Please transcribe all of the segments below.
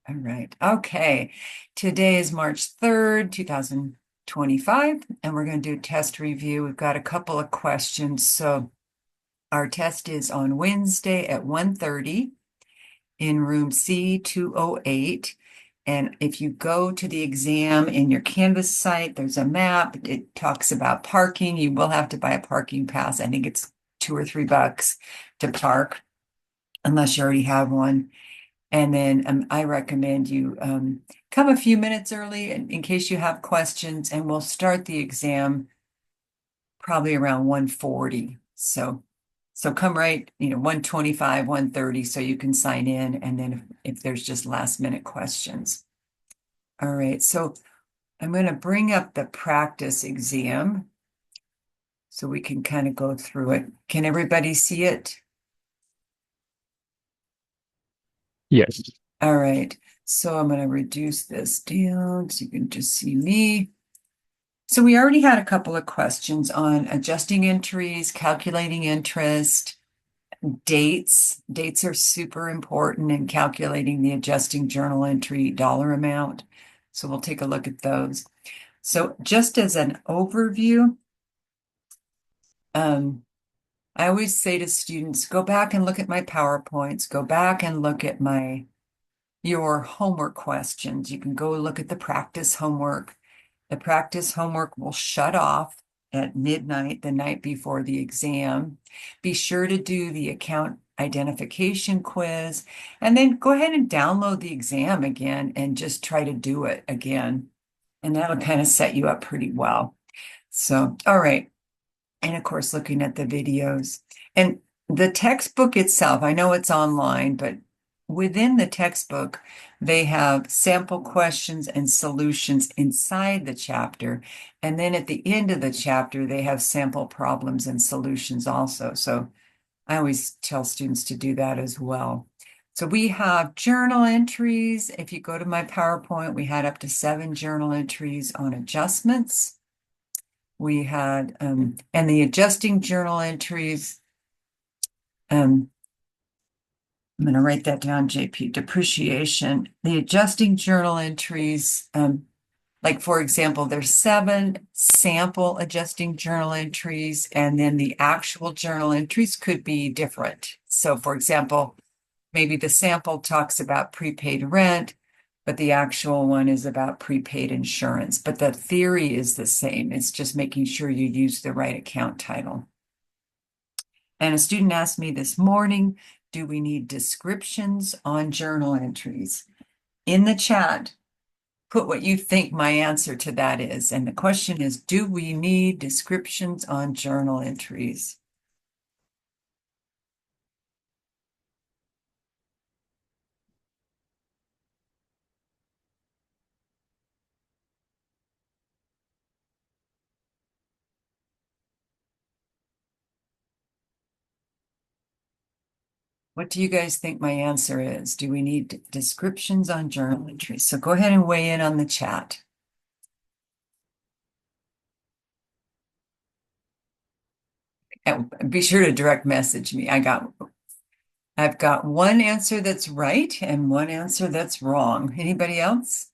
All right. Okay. Today is March 3rd, 2025, and we're going to do a test review. We've got a couple of questions. So our test is on Wednesday at 1:30 in room C208. And if you go to the exam in your Canvas site, there's a map. It talks about parking. You will have to buy a parking pass. I think it's $2 or $3 to park, unless you already have one. And then I recommend you come a few minutes early in case you have questions, and we'll start the exam probably around 1:40. So come right, 1:25, 1:30, so you can sign in, and then if there's just last minute questions. All right, so I'm going to bring up the practice exam so we can kind of go through it. Can everybody see it? Yes. All right, so I'm going to reduce this down so you can just see me. So we already had a couple of questions on adjusting entries, calculating interest, dates. Dates are super important in calculating the adjusting journal entry dollar amount. So we'll take a look at those. So just as an overview, I always say to students, go back and look at my PowerPoints, go back and look at your homework questions. You can go look at the practice homework. The practice homework will shut off at midnight the night before the exam. Be sure to do the account identification quiz, and then go ahead and download the exam again and just try to do it again. And that'll kind of set you up pretty well. So, all right. And of course, looking at the videos. And the textbook itself, I know it's online, but within the textbook, they have sample questions and solutions inside the chapter. And then at the end of the chapter, they have sample problems and solutions also. So I always tell students to do that as well. So we have journal entries. If you go to my PowerPoint, we had up to 7 journal entries on adjustments. We had, and the adjusting journal entries, I'm going to write that down, JP, depreciation. The adjusting journal entries, like for example, there's 7 sample adjusting journal entries, and then the actual journal entries could be different. So for example, maybe the sample talks about prepaid rent, but the actual one is about prepaid insurance. But the theory is the same. It's just making sure you use the right account title. And a student asked me this morning, do we need descriptions on journal entries? In the chat, put what you think my answer to that is. And the question is, do we need descriptions on journal entries? What do you guys think my answer is? Do we need descriptions on journal entries? So go ahead and weigh in on the chat. And be sure to direct message me. I've got one answer that's right and one answer that's wrong. Anybody else?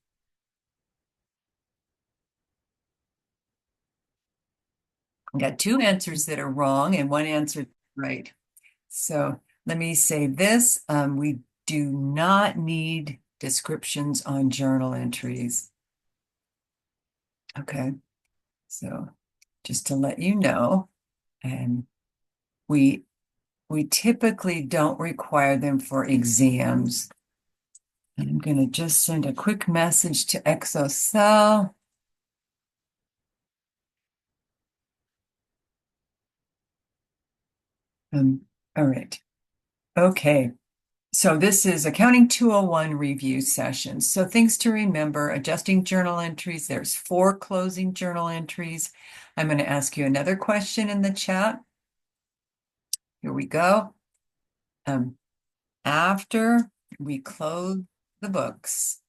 I got 2 answers that are wrong and one answer right. So let me say this. We do not need descriptions on journal entries. Okay, so just to let you know, and we typically don't require them for exams. And I'm going to just send a quick message to Exocel. All right. Okay. So this is Accounting 201 review session. So things to remember, adjusting journal entries. There's 4 closing journal entries. I'm going to ask you another question in the chat. Here we go. After we close the books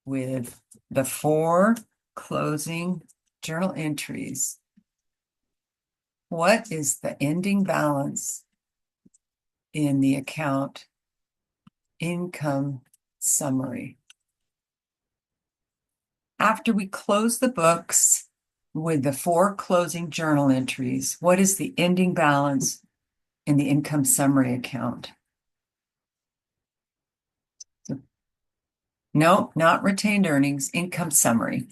with the 4 closing journal entries, what is the ending balance in the account income summary. After we close the books with the 4 closing journal entries, what is the ending balance in the income summary account? So, no, not retained earnings, income summary.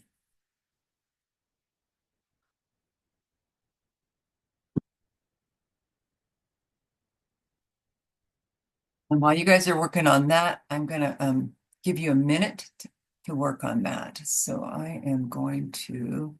And while you guys are working on that, I'm going to give you a minute to work on that. So I am going to